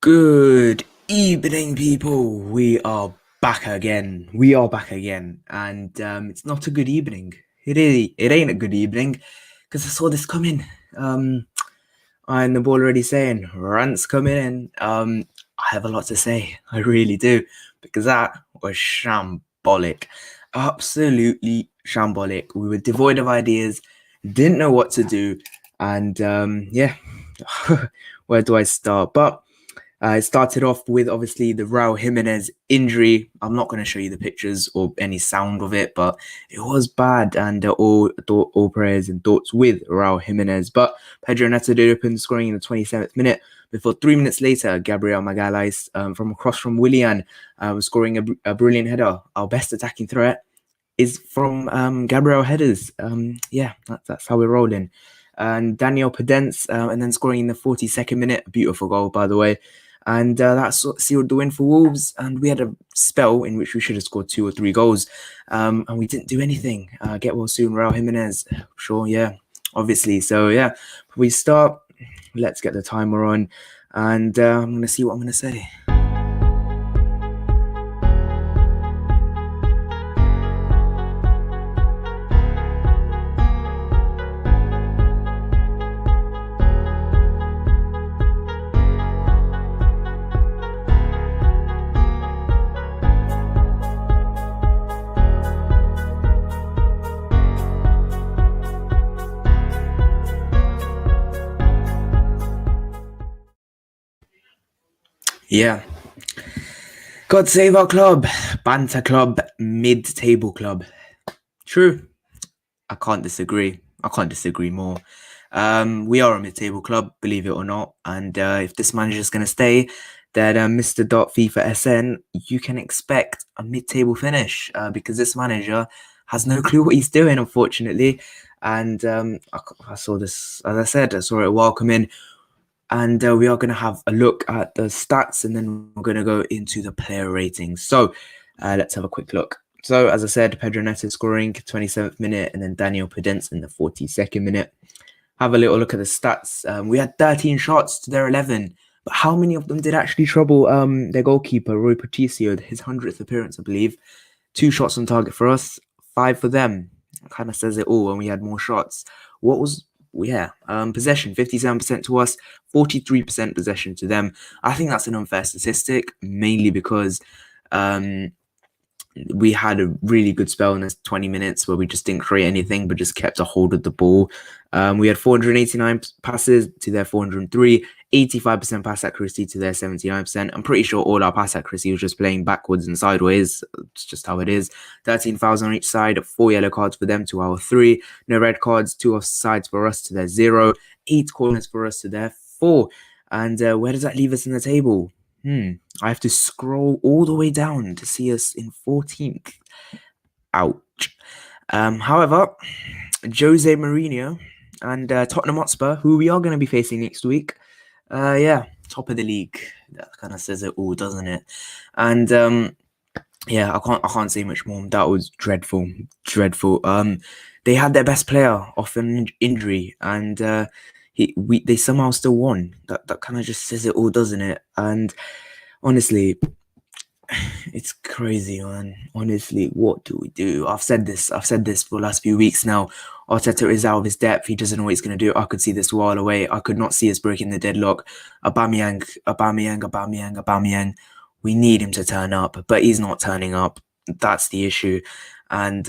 Good evening, people. We are back again. And it's not a good evening. It ain't a good evening because I saw this coming. And the ball already saying rants coming in. I have a lot to say. I really do, because that was shambolic, absolutely shambolic. We were devoid of ideas, didn't know what to do, and yeah, where do I start? But it started off with obviously the Raul Jimenez injury. I'm not going to show you the pictures or any sound of it, but it was bad, and all prayers and thoughts with Raul Jimenez. But Pedro Neto did open, scoring in the 27th minute. Before 3 minutes later, Gabriel Magalhaes from across from Willian was scoring a brilliant header. Our best attacking threat is from Gabriel headers. Yeah, that's how we're rolling. And Daniel Podence, and then scoring in the 42nd minute. A beautiful goal, by the way. And that sealed the win for Wolves. And we had a spell in which we should have scored 2 or 3 goals. And we didn't do anything. Get well soon, Raul Jimenez. Sure, yeah, obviously. So, yeah, we start. Let's get the timer on. And I'm going to see what I'm going to say. Yeah. God save our club. Banter club, mid-table club. True. I can't disagree. I can't disagree more. We are a mid-table club, believe it or not. And if this manager is going to stay, then Mr. FIFA SN, you can expect a mid-table finish because this manager has no clue what he's doing, unfortunately. And I saw this, as I said, I saw it welcome in. And we are going to have a look at the stats, and then we're going to go into the player ratings. So let's have a quick look. So, as I said, Pedro Neto scoring 27th minute, and then Daniel Podence in the 42nd minute. Have a little look at the stats. We had 13 shots to their 11, but how many of them did actually trouble their goalkeeper, Rui Patricio, his 100th appearance, I believe. 2 shots on target for us, 5 for them. It kind of says it all when we had more shots. Possession, 57% to us, 43% possession to them. I think that's an unfair statistic, mainly because we had a really good spell in this 20 minutes where we just didn't create anything, but just kept a hold of the ball. We had 489 passes to their 403, 85% pass accuracy to their 79%. I'm pretty sure all our pass accuracy was just playing backwards and sideways. It's just how it is. 13 fouls on each side, 4 yellow cards for them to our 3, no red cards, 2 offsides for us to their 0, 8 corners for us to their 4. And where does that leave us in the table? I have to scroll all the way down to see us in 14th. Ouch. However, Jose Mourinho and Tottenham Hotspur, who we are going to be facing next week, top of the league. That kind of says it all, doesn't it? And I can't say much more. That was dreadful. They had their best player off an injury, and they somehow still won. That kind of just says it all, doesn't it? And honestly, it's crazy, man. Honestly, what do we do? I've said this for the last few weeks now. Arteta is out of his depth. He doesn't know what he's going to do. I could see this a while away. I could not see us breaking the deadlock. Aubameyang. We need him to turn up, but he's not turning up. That's the issue. And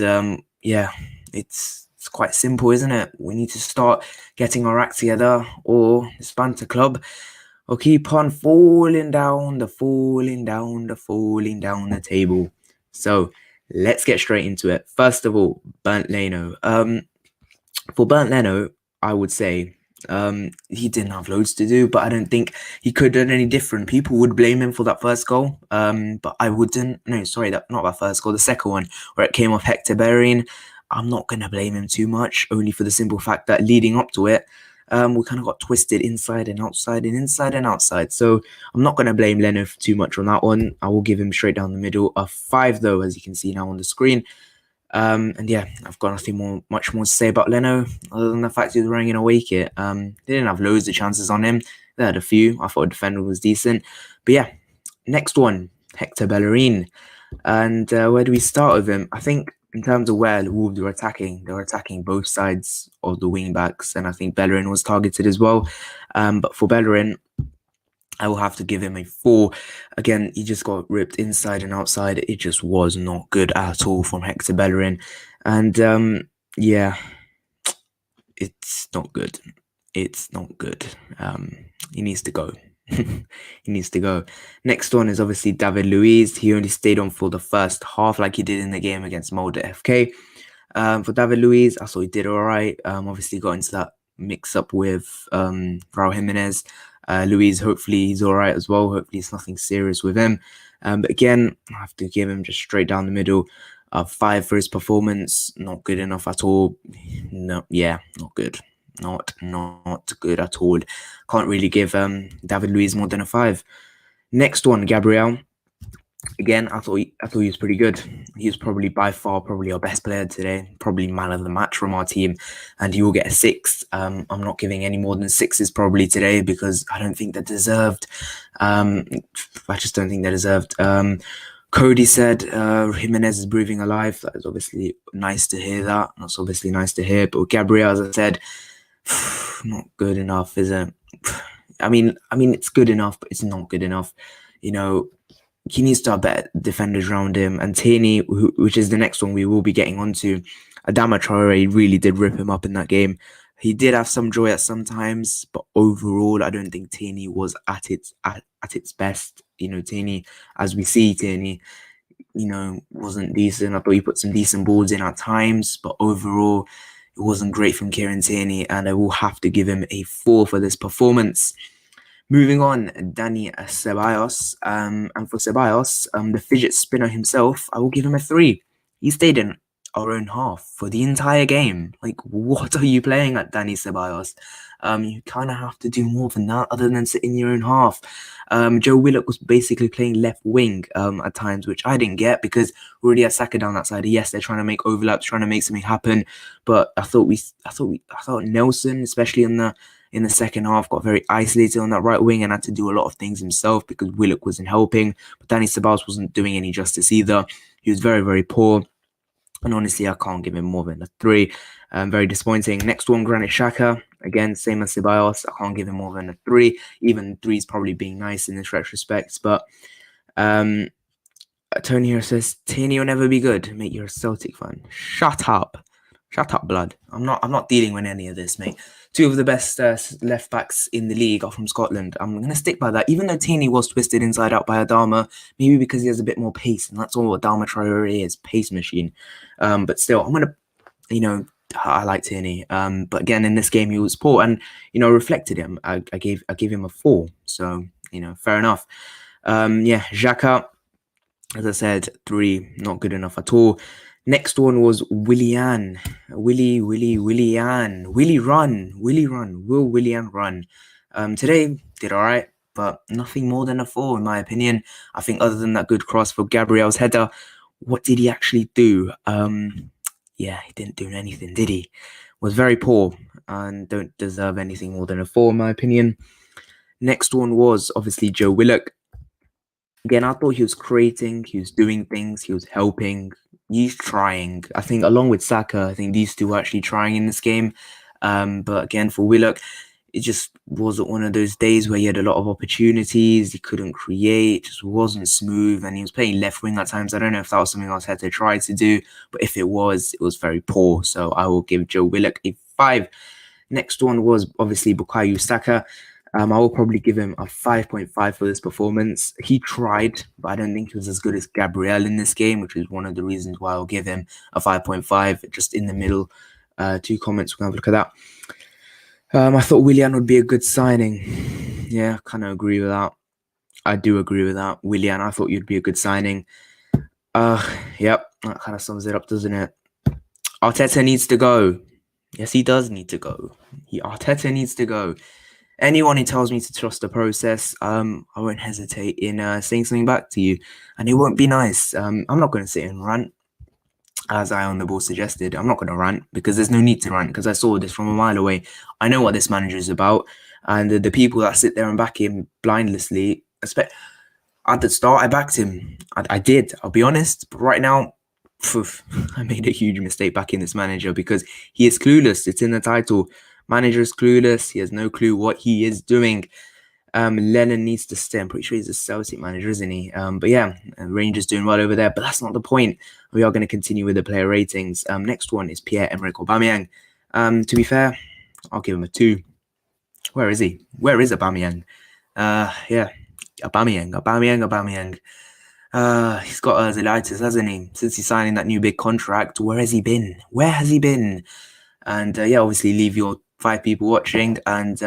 it's quite simple, isn't it? We need to start getting our act together, or this banter club will keep on falling down the table. So let's get straight into it. First of all, Bernd Leno. For Bernd Leno, I would say he didn't have loads to do, but I don't think he could have done any different. People would blame him for that first goal, but I wouldn't. No, sorry, not that first goal, the second one, where it came off Hector Bellerin. I'm not going to blame him too much, only for the simple fact that leading up to it, we kind of got twisted inside and outside. So I'm not going to blame Leno too much on that one. I will give him straight down the middle a 5, though, as you can see now on the screen. And yeah, I've got much more to say about Leno, other than the fact he was wearing an away kit. They didn't have loads of chances on him. They had a few. I thought defender was decent. But yeah, next one, Hector Bellerin. And where do we start with him? I think in terms of where Wolves were attacking, they were attacking both sides of the wing backs, and I think Bellerin was targeted as well. But for Bellerin, I will have to give him a 4. Again, he just got ripped inside and outside. It just was not good at all from Hector Bellerin. And yeah, it's not good. It's not good. He needs to go. He needs to go. Next one is obviously David Luiz. He only stayed on for the first half like he did in the game against Molde FK. For David Luiz, I thought he did all right. Obviously got into that mix-up with Raul Jimenez. Luiz, hopefully he's all right as well. Hopefully it's nothing serious with him. But again, I have to give him just straight down the middle. 5 for his performance. Not good enough at all. No, yeah, not good. Not good at all. Can't really give David Luiz more than a 5. Next one, Gabriel. Again, I thought he was pretty good. He was probably by far our best player today. Probably man of the match from our team, and he will get a 6. I'm not giving any more than 6s probably today because I don't think they're deserved. I just don't think they're deserved. Cody said Jimenez is breathing alive. That is obviously nice to hear that. That's obviously nice to hear. But Gabriel, as I said, not good enough, is it? I mean, it's good enough, but it's not good enough. You know, he needs to have better defenders around him. And Tierney, which is the next one we will be getting onto, Adama Traore really did rip him up in that game. He did have some joy at some times, but overall, I don't think Tierney was at its best. You know, Tierney, as we see, Tierney, you know, wasn't decent. I thought he put some decent balls in at times, but overall, it wasn't great from Kieran Tierney, and I will have to give him a 4 for this performance. Moving on, Dani Ceballos. And for Ceballos, the fidget spinner himself, I will give him a 3. He stayed in our own half for the entire game. Like, what are you playing at, Dani Ceballos? You kind of have to do more than that other than sit in your own half. Joe Willock was basically playing left wing at times, which I didn't get because we already had Saka down that side. Yes, they're trying to make overlaps, trying to make something happen, but I thought Nelson, especially in the second half, got very isolated on that right wing and had to do a lot of things himself because Willock wasn't helping. But Dani Ceballos wasn't doing any justice either. He was very, very poor. And honestly, I can't give him more than a 3. Very disappointing. Next one, Granit Xhaka. Again, same as Ceballos. I can't give him more than a 3. Even 3 is probably being nice in this retrospect. But Tony here says, Tierney will never be good. Mate, you're a Celtic fan. Shut up. Shut up, blood. I'm not dealing with any of this, mate. 2 of the best left backs in the league are from Scotland. I'm going to stick by that. Even though Tierney was twisted inside out by Adama, maybe because he has a bit more pace, and that's all Adama Traore is, pace machine. But still, I'm going to, you know, I like Tierney. But again, in this game, he was poor, and, you know, reflected him. I gave him a 4. So, you know, fair enough. Yeah, Xhaka, as I said, 3, not good enough at all. Next one was WILLIAN. WILLIAN. Will WILLIAN run? Today, did all right, but nothing more than a 4, in my opinion. I think other than that good cross for Gabriel's header, what did he actually do? Yeah, he didn't do anything, did he? Was very poor and don't deserve anything more than a 4, in my opinion. Next one was obviously Joe Willock. Again, I thought he was creating, he was doing things, he was helping. He's trying. I think along with Saka, I think these 2 were actually trying in this game. But again, for Willock, it just wasn't one of those days where he had a lot of opportunities. He couldn't create, just wasn't smooth. And he was playing left wing at times. I don't know if that was something Arteta tried to do, but if it was very poor. So I will give Joe Willock a 5. Next one was obviously Bukayo Saka. I will probably give him a 5.5 for this performance. He tried, but I don't think he was as good as Gabriel in this game, which is one of the reasons why I'll give him a 5.5, just in the middle. 2 comments, we'll have a look at that. I thought Willian would be a good signing. Yeah, I kind of agree with that. I do agree with that. Willian, I thought you'd be a good signing. Yep, that kind of sums it up, doesn't it? Arteta needs to go. Yes, he does need to go. Arteta needs to go. Anyone who tells me to trust the process, I won't hesitate in saying something back to you. And it won't be nice. I'm not going to sit and rant, as I on the ball suggested. I'm not going to rant because there's no need to rant because I saw this from a mile away. I know what this manager is about. And the people that sit there and back him blindlessly, at the start, I backed him. I did. I'll be honest. But right now, I made a huge mistake backing this manager because he is clueless. It's in the title. Manager is clueless. He has no clue what he is doing. Lennon needs to stay. I'm pretty sure he's a Celtic manager, isn't he? But yeah, Rangers doing well over there. But that's not the point. We are going to continue with the player ratings. Next one is Pierre-Emerick Aubameyang. To be fair, I'll give him a 2. Where is he? Where is Aubameyang? Yeah. Aubameyang. He's got Zelitis, hasn't he? Since he's signing that new big contract, where has he been? Where has he been? And yeah, obviously leave your 5 people watching and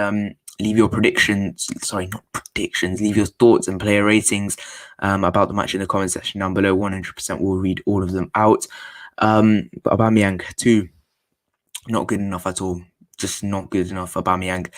leave your predictions. Sorry, not predictions. Leave your thoughts and player ratings about the match in the comment section down below. 100% will read all of them out. But Aubameyang 2, not good enough at all. Just not good enough. Aubameyang,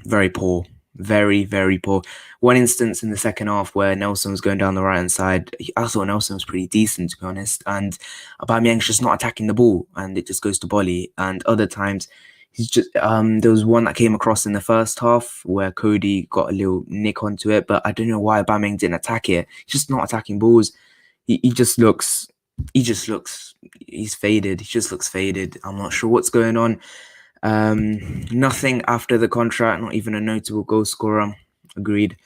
very poor. Very, very poor. One instance in the second half where Nelson was going down the right hand side. I thought Nelson was pretty decent, to be honest. And Aubameyang's just not attacking the ball, and it just goes to Bolly. And other times, he's just there was one that came across in the first half where Cody got a little nick onto it, but I don't know why Aubameyang didn't attack it. He's just not attacking balls. He just looks. He's faded. He just looks faded. I'm not sure what's going on. Nothing after the contract, not even a notable goal scorer. Agreed.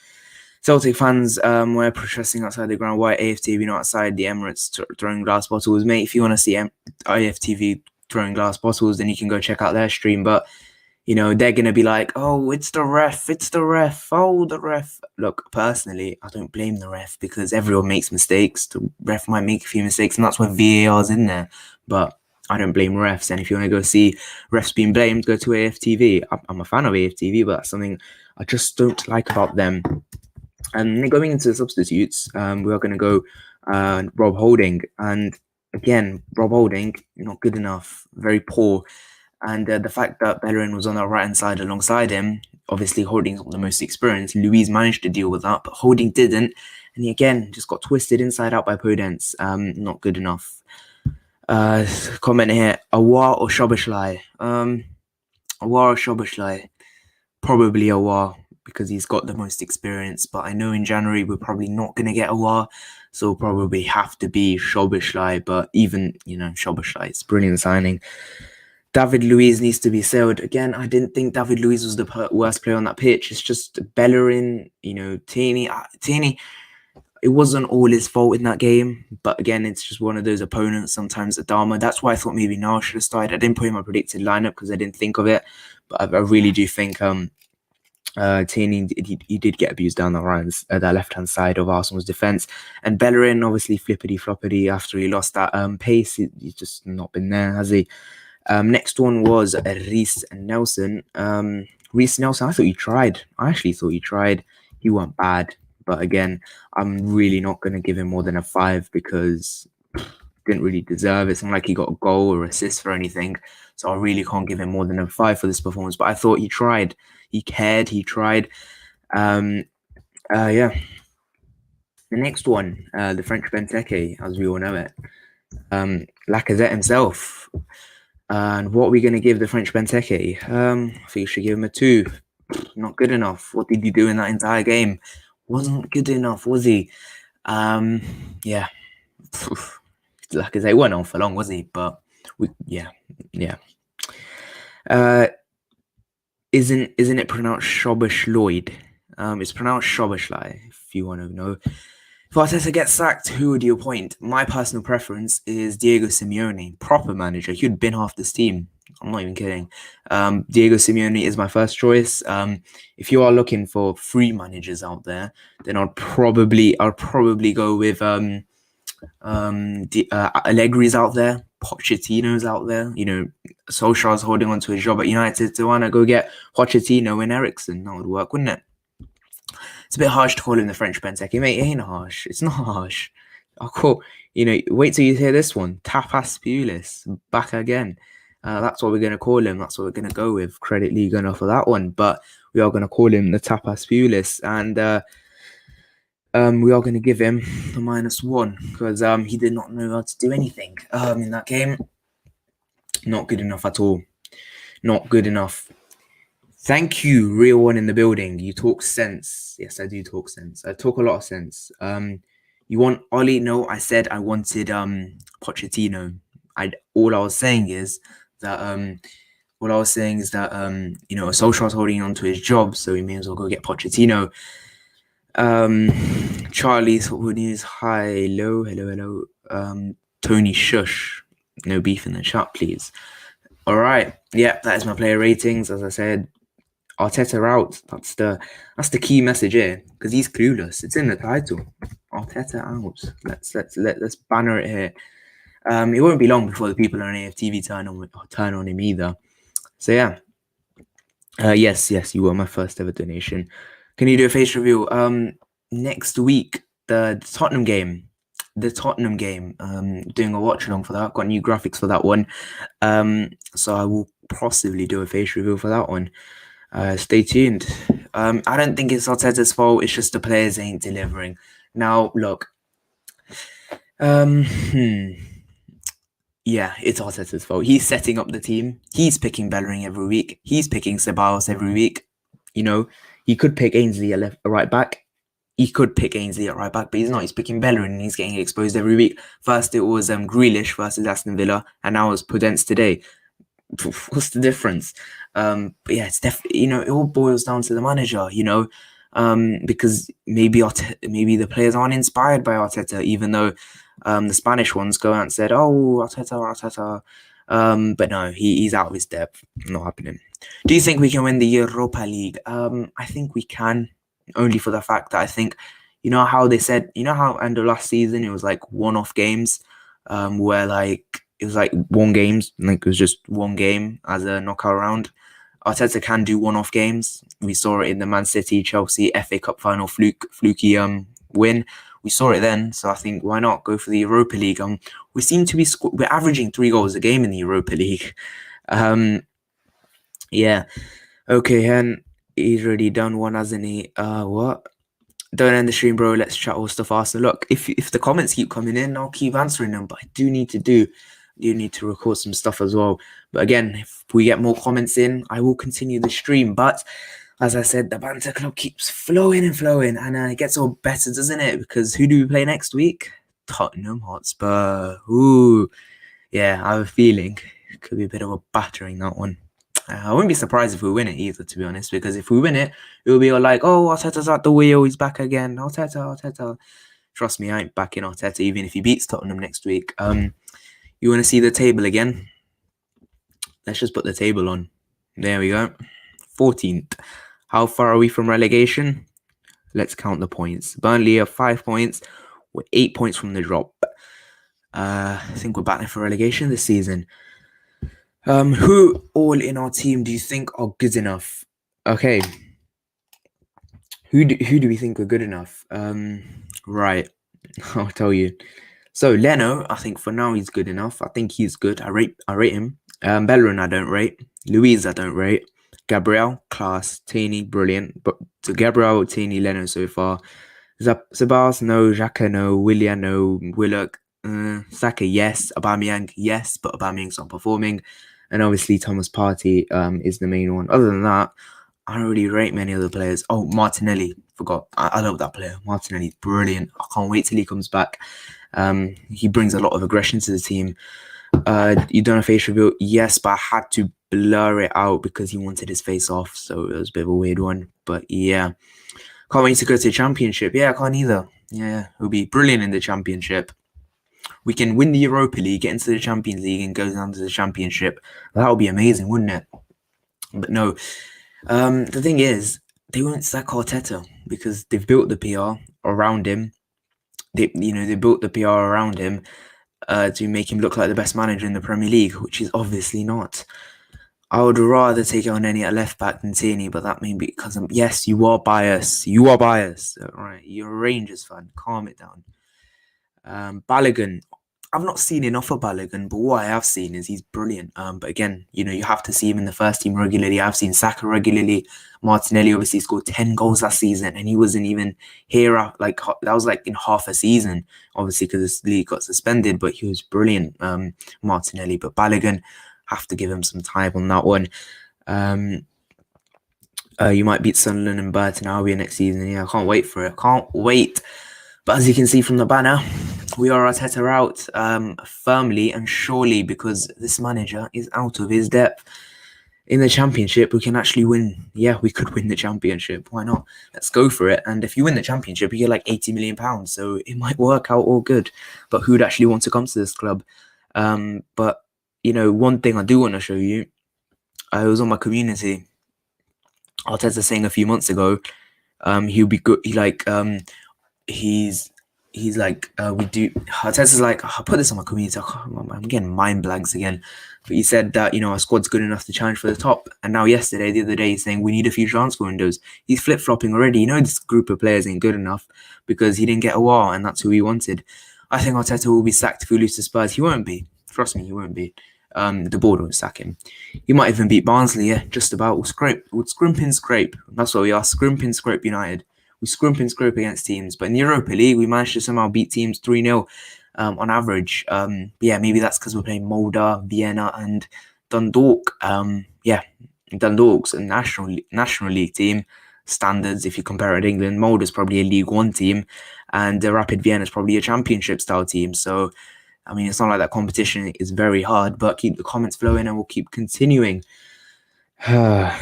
Celtic fans were protesting outside the ground. Why AFTV not outside the Emirates throwing glass bottles? Mate, if you want to see AFTV throwing glass bottles, then you can go check out their stream. But, you know, they're going to be like, oh, it's the ref. Oh, the ref. Look, personally, I don't blame the ref because everyone makes mistakes. The ref might make a few mistakes, and that's why VAR's in there. But I don't blame refs, and if you want to go see refs being blamed, go to AFTV. I'm a fan of AFTV, but that's something I just don't like about them. And going into the substitutes, we are going to go Rob Holding, and again, Rob Holding, not good enough, very poor. And the fact that Bellerin was on the right-hand side alongside him, obviously Holding's got the most experience. Luiz managed to deal with that, but Holding didn't. And he, again, just got twisted inside out by Podence. Not good enough. Comment here, Aouar or Szoboszlai? Aouar or Szoboszlai? Probably Aouar, because he's got the most experience, but I know in January we're probably not going to get Aouar, so it'll probably have to be Szoboszlai, but even, you know, Szoboszlai, it's brilliant signing. David Luiz needs to be sold. Again, I didn't think David Luiz was the worst player on that pitch. It's just Bellerin, you know, Tierney, it wasn't all his fault in that game, but again, it's just one of those opponents. Sometimes Adama. That's why I thought maybe Niall should have started. I didn't put in my predicted lineup because I didn't think of it, but I really do think Tierney he did get abused down the left hand side of Arsenal's defense, and Bellerin obviously flippity floppity after he lost that pace. He's just not been there, has he? Next one was Reiss Nelson. Reiss Nelson, I thought he tried. I actually thought he tried. He went bad. But again, I'm really not going to give him more than a 5 because didn't really deserve it. It's not like he got a goal or assist for anything. So I really can't give him more than a 5 for this performance. But I thought he tried. He cared. He tried. Yeah. The next one, the French benteke, as we all know it. Lacazette himself. And what are we going to give the French benteke? I think you should give him a 2. Not good enough. What did he do in that entire game? Wasn't good enough, was he? Yeah. Lacazette wasn't on for long, was he? But yeah. Isn't it pronounced Szoboszlai? It's pronounced Szoboszlai, if you want to know. If Arteta gets sacked, who would you appoint? My personal preference is Diego Simeone, proper manager. He'd bin half this team. I'm not even kidding. Diego Simeone is my first choice. If you are looking for free managers out there, then I'd probably go with Allegri's out there, Pochettino's out there. You know, Solskjaer's holding on to his job at United. So why not go get Pochettino and Eriksen? That would work, wouldn't it? It's a bit harsh to call him the French benteke, mate. It ain't harsh. It's not harsh. I'll call, you know, wait till you hear this one. Tapas Pulis, back again. That's what we're going to call him. That's what we're going to go with. Credit League enough for that one. But we are going to call him the Tapas Pulis. And we are going to give him a -1 because he did not know how to do anything in that game. Not good enough at all. Not good enough. Thank you, real one in the building. You talk sense. Yes, I do talk sense. I talk a lot of sense. You want Ollie? No, I said I wanted Pochettino. All I was saying is that you know, Solskjaer's holding on to his job, so we may as well go get Pochettino. Charlie's news. Hi, hello. Tony, shush. No beef in the chat, please. All right. Yeah, that is my player ratings. As I said, Arteta out. That's the key message here, because he's clueless. It's in the title. Arteta out. Let's banner it here. It won't be long before the people on AFTV turn on him either. So yeah. Yes, you were my first ever donation. Can you do a face review? Next week, the Tottenham game. Doing a watch along for that. Got new graphics for that one. So I will possibly do a face review for that one. Stay tuned. I don't think it's Arteta's fault. It's just the players ain't delivering. Now, look. Yeah, it's Arteta's fault. He's setting up the team. He's picking Bellerin every week. He's picking Ceballos every week. You know, he could pick Ainsley at right back. He could pick Ainsley at right back, but he's not. He's picking Bellerin and he's getting exposed every week. First, it was Grealish versus Aston Villa, and now it's Podence today. What's the difference? But yeah, it's definitely, you know, it all boils down to the manager, you know, because maybe the players aren't inspired by Arteta, even though the Spanish ones go out and said, "Oh, Arteta." But no, he's out of his depth. Not happening. Do you think we can win the Europa League? I think we can, only for the fact that I think, you know how they said, you know how end of last season it was like one-off games, where like it was like one games, like it was just one game as a knockout round. Arteta can do one-off games. We saw it in the Man City Chelsea FA Cup final fluky win. We saw it then, so I think why not go for the Europa League? We seem to be we're averaging 3 goals a game in the Europa League. Yeah. Okay, Hen, he's already done one, hasn't he? What? Don't end the stream, bro. Let's chat all stuff Arsenal. Look, if the comments keep coming in, I'll keep answering them. But I do need to record some stuff as well. But again, if we get more comments in, I will continue the stream. But as I said, the banter club keeps flowing, and it gets all better, doesn't it? Because who do we play next week? Tottenham Hotspur. Ooh, yeah, I have a feeling it could be a bit of a battering, that one. I wouldn't be surprised if we win it either, to be honest, because if we win it, it'll be all like, oh, Arteta's at the wheel, he's back again. Arteta. Trust me, I ain't backing Arteta, even if he beats Tottenham next week. You want to see the table again? Let's just put the table on. There we go. 14th. How far are we from relegation? Let's count the points. Burnley are 5 points. We're 8 points from the drop. I think we're battling for relegation this season. Who all in our team do you think are good enough? Okay. Who do we think are good enough? Right. I'll tell you. So Leno, I think for now he's good enough. I think he's good. I rate him. Bellerin, I don't rate. Louise, I don't rate. Gabriel, class. Tierney, brilliant. But to Gabriel, Tierney, Leno so far. Ceballos, no. Xhaka, no. Willian, no. Willock, Saka, yes. Aubameyang, yes. But Aubameyang's not performing. And obviously Thomas Partey is the main one. Other than that, I don't really rate many other players. Oh, Martinelli. Forgot. I love that player. Martinelli's brilliant. I can't wait till he comes back. He brings a lot of aggression to the team. You done a face reveal? Yes, but I had to blur it out because he wanted his face off. So it was a bit of a weird one. But yeah. Can't wait to go to the championship. Yeah, I can't either. Yeah, it'll be brilliant in the championship. We can win the Europa League, get into the Champions League, and go down to the Championship. That would be amazing, wouldn't it? But no. The thing is, they won't sack Arteta because they've built the PR around him. They built the PR around him to make him look like the best manager in the Premier League, which is obviously not. I would rather take on any at left back than Tierney, but that may be because yes, you are biased. You are biased. All right, you're a Rangers fan. Calm it down. Balogun, I've not seen enough of Balogun, but what I have seen is he's brilliant. But again, you have to see him in the first team regularly. I've seen Saka regularly. Martinelli obviously scored 10 goals last season, and he wasn't even here. Like that was like in half a season, obviously because this league got suspended. But he was brilliant, Martinelli. But Balogun, have to give him some time on that one. You might beat Sunderland and Burton Albion next season. Yeah, I can't wait for it. Can't wait. But as you can see from the banner, we are Arteta out firmly and surely because this manager is out of his depth. In the championship, we can actually win. Yeah, we could win the championship. Why not? Let's go for it. And if you win the championship, you get like £80 million. So it might work out all good. But who'd actually want to come to this club? But, you know, one thing I do want to show you, I was on my community. Arteta saying a few months ago, he'll be good. He's like, we do. Arteta's like, I'll put this on my community. I'm getting mind blanks again. But he said that, you know, our squad's good enough to challenge for the top. And now the other day, he's saying we need a few transfer windows. He's flip-flopping already. You know, this group of players ain't good enough because he didn't get a while, and that's who he wanted. I think Arteta will be sacked if we lose to Spurs. He won't be. Trust me, he won't be. The board won't sack him. He might even beat Barnsley, yeah, just about. We'll scrimp and scrape. That's what we are, scrimp and scrape United. We scrimp and scrape against teams. But in the Europa League, we managed to somehow beat teams 3-0 on average. Yeah, maybe that's because we're playing Molde, Vienna, and Dundalk. Yeah, Dundalk's a National League team. Standards, if you compare it to England, Molde is probably a League One team, and Rapid Vienna is probably a Championship-style team. So, I mean, it's not like that competition is very hard, but keep the comments flowing and we'll keep continuing. What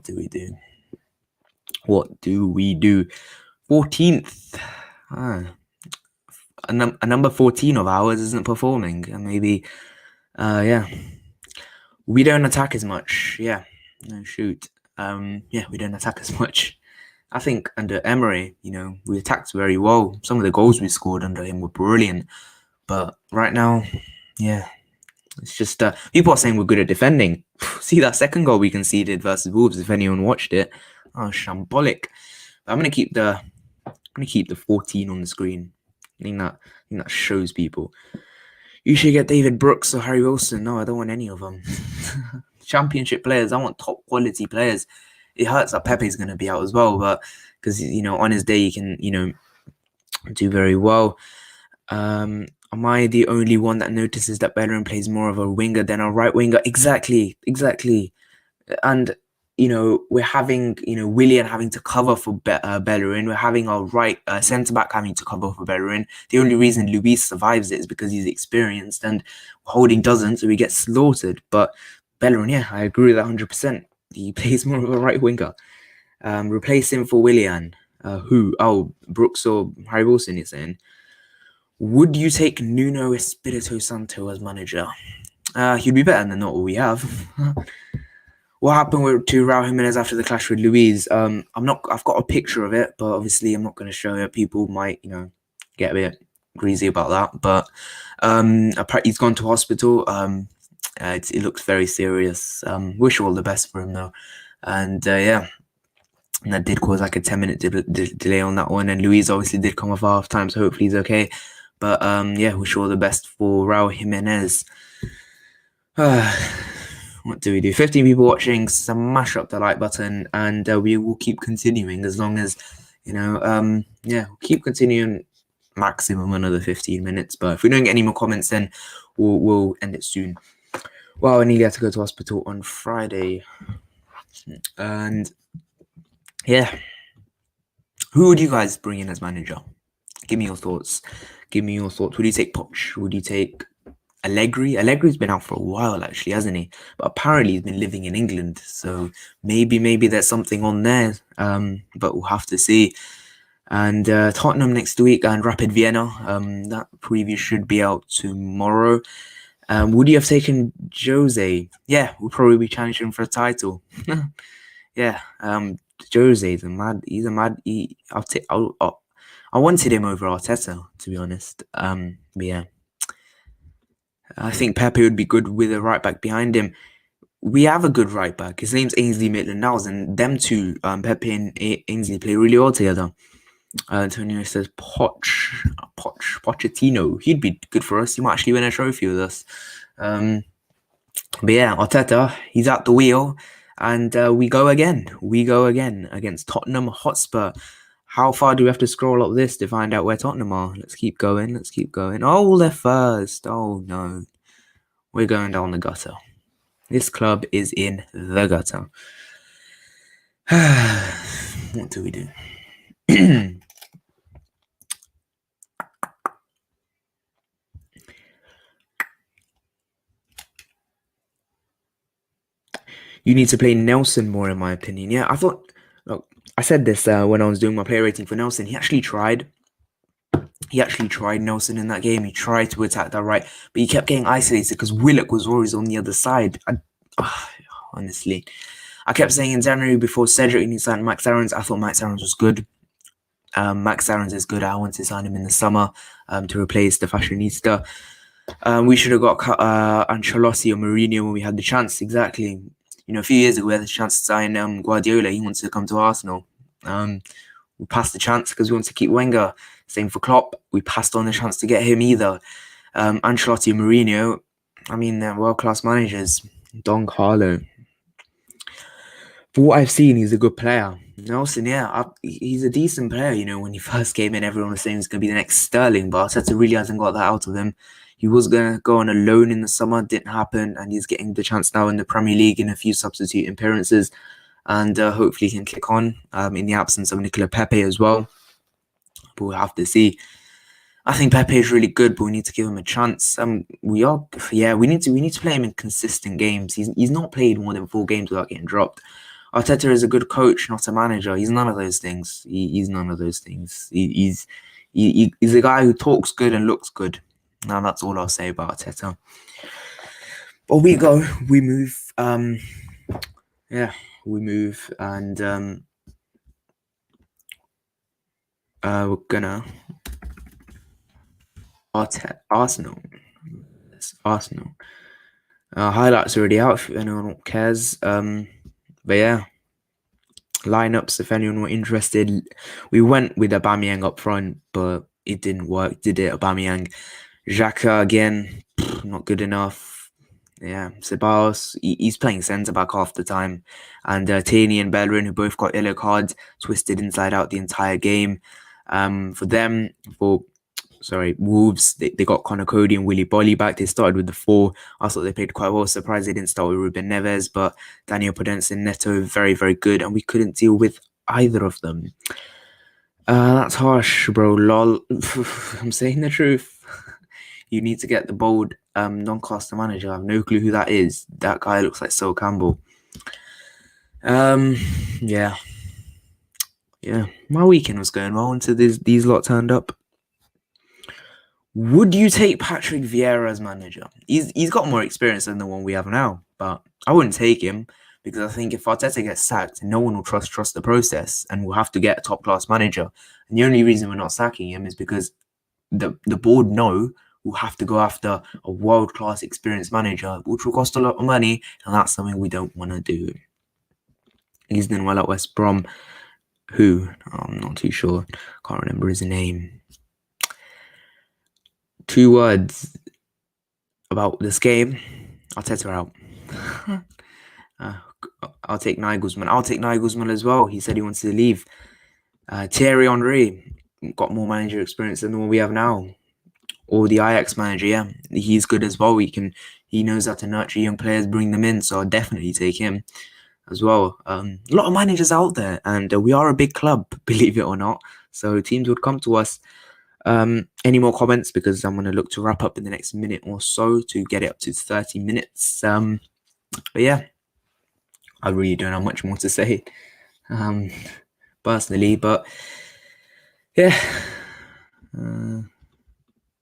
do we do? What do we do? 14th. A number 14 of ours isn't performing. And maybe, yeah. We don't attack as much. Yeah. No, shoot. Yeah, we don't attack as much. I think under Emery, you know, we attacked very well. Some of the goals we scored under him were brilliant. But right now, yeah, it's just people are saying we're good at defending. See that second goal we conceded versus Wolves? If anyone watched it, oh, shambolic. But I'm gonna keep the 14 on the screen. I think that shows people. You should get David Brooks or Harry Wilson. No, I don't want any of them. Championship players. I want top quality players. It hurts that Pepe's gonna be out as well, but because you know on his day he can do very well. Am I the only one that notices that Bellerin plays more of a winger than a right winger? Exactly. And, you know, we're having, Willian having to cover for Bellerin. We're having our right centre-back having to cover for Bellerin. The only reason Luis survives it is because he's experienced and Holding doesn't, so he gets slaughtered. But Bellerin, yeah, I agree with that 100%. He plays more of a right winger. Replace him for Willian. Who? Oh, Brooks or Harry Wilson, you're saying? Would you take Nuno Espirito Santo as manager? He'd be better than not what we have. What happened to Raul Jimenez after the clash with Luis? I've got a picture of it, but obviously I'm not going to show it. People might, get a bit greasy about that. But apparently he's gone to hospital. It looks very serious. Wish all the best for him though. And yeah. And that did cause like a 10-minute delay on that one. And Luis obviously did come off half time, so hopefully he's okay. But yeah, wish all the best for Raul Jimenez. What do we do? 15 people watching. Smash up the like button, and we will keep continuing as long as yeah, we'll keep continuing. Maximum another 15 minutes. But if we don't get any more comments, then we'll end it soon. Well, I nearly had to go to hospital on Friday, and yeah, who would you guys bring in as manager? Give me your thoughts. Would you take Poch? Would you take Allegri? Allegri's been out for a while, actually, hasn't he? But apparently he's been living in England, so maybe there's something on there. But we'll have to see. And Tottenham next week and Rapid Vienna. That preview should be out tomorrow. Would you have taken Jose? Yeah, we'll probably be challenging for a title. Yeah. Jose is he's a mad. I wanted him over Arteta, to be honest. But yeah, I think Pepe would be good with a right back behind him. We have a good right back. His name's Ainsley Maitland-Niles, and them two, Pepe and Ainsley, play really well together. Antonio says Pochettino. He'd be good for us. He might actually win a trophy with us. But yeah, Arteta, he's at the wheel. And we go again against Tottenham Hotspur. How far do we have to scroll up this to find out where Tottenham are? Let's keep going. Oh, they're first. Oh, no. We're going down the gutter. This club is in the gutter. What do we do? You need to play Nelson more, in my opinion. Yeah, I thought. Look, I said this when I was doing my player rating for Nelson. He actually tried. He actually tried Nelson in that game. He tried to attack that right, but he kept getting isolated because Willock was always on the other side. Honestly, I kept saying in January before Cedric and he signed Max Aarons, I thought Max Aarons was good. Max Aarons is good. I want to sign him in the summer to replace the fashionista. We should have got Ancelotti or Mourinho when we had the chance. Exactly. You know, a few years ago we had the chance to sign Guardiola. He wants to come to Arsenal. We passed the chance because we want to keep Wenger. Same for Klopp. We passed on the chance to get him either. Ancelotti and Mourinho, I mean, they're world-class managers. Don Carlo. For what I've seen, he's a good player. Nelson, yeah, he's a decent player. You know, when he first came in, everyone was saying he's going to be the next Sterling, but Arteta really hasn't got that out of him. He was going to go on a loan in the summer, didn't happen, and he's getting the chance now in the Premier League in a few substitute appearances, and hopefully he can kick on in the absence of Nicola Pepe as well. But we'll have to see. I think Pepe is really good, but we need to give him a chance. We need to play him in consistent games. He's not played more than 4 games without getting dropped. Arteta is a good coach, not a manager. He's none of those things. He's none of those things. He's a guy who talks good and looks good. Now that's all I'll say about Arteta. But we move. We move, and we're gonna Arsenal. It's Arsenal. Highlights already out if anyone cares. But yeah, lineups if anyone were interested. We went with Aubameyang up front, but it didn't work, did it? Aubameyang, Xhaka again, not good enough. Yeah, CEBALLOS, he's playing centre back half the time, and TIERNEY and Bellerin, who both got yellow cards, twisted inside out the entire game. Wolves, they got Connor Cody and Willy Bolly back. They started with the 4. I thought they played quite well. Surprised they didn't start with Ruben Neves, but Daniel Podence and Neto, very, very good, and we couldn't deal with either of them. That's harsh, bro. Lol. I'm saying the truth. You need to get the bold Doncaster manager. I have no clue who that is. That guy looks like Sol Campbell. Yeah. My weekend was going well until these lot turned up. Would you take Patrick Vieira as manager? He's got more experience than the one we have now, but I wouldn't take him because I think if Arteta gets sacked, no one will trust the process, and we'll have to get a top-class manager. And the only reason we're not sacking him is because the board know we'll have to go after a world-class experienced manager, which will cost a lot of money, and that's something we don't want to do. He's done well at West Brom. Who? I'm not too sure. Can't remember his name. 2 words about this game. Arteta out. I'll take Nagelsmann. I'll take Nagelsmann as well. He said he wants to leave. Thierry Henry got more manager experience than the one we have now. Or the Ajax manager, yeah. He's good as well. He knows how to nurture young players, bring them in. So I'll definitely take him as well. A lot of managers out there, and we are a big club, believe it or not. So teams would come to us. Any more comments? Because I'm going to look to wrap up in the next minute or so to get it up to 30 minutes. But yeah, I really don't have much more to say personally, but yeah.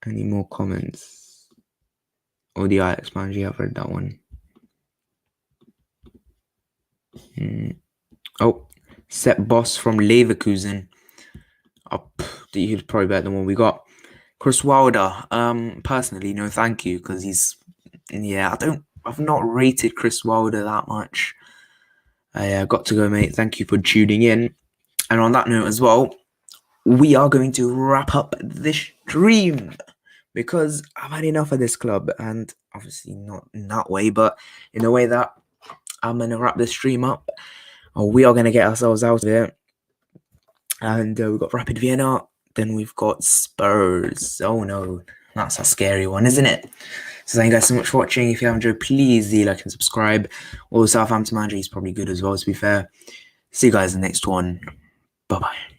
Any more comments? Or the Ajax manager, I've read that one. Sepp Boss from Leverkusen. He's probably better than one we got. Chris Wilder. Personally, no thank you, because I've not rated Chris Wilder that much. I got to go, mate. Thank you for tuning in. And on that note as well, we are going to wrap up this stream because I've had enough of this club, and obviously not in that way, but in the way that I'm going to wrap this stream up. We are going to get ourselves out of here. And we've got Rapid Vienna. Then we've got Spurs. Oh no, that's a scary one, isn't it? So thank you guys so much for watching. If you have enjoyed, please like and subscribe. Also, Southampton manager, he's probably good as well, to be fair. See you guys in the next one. Bye bye.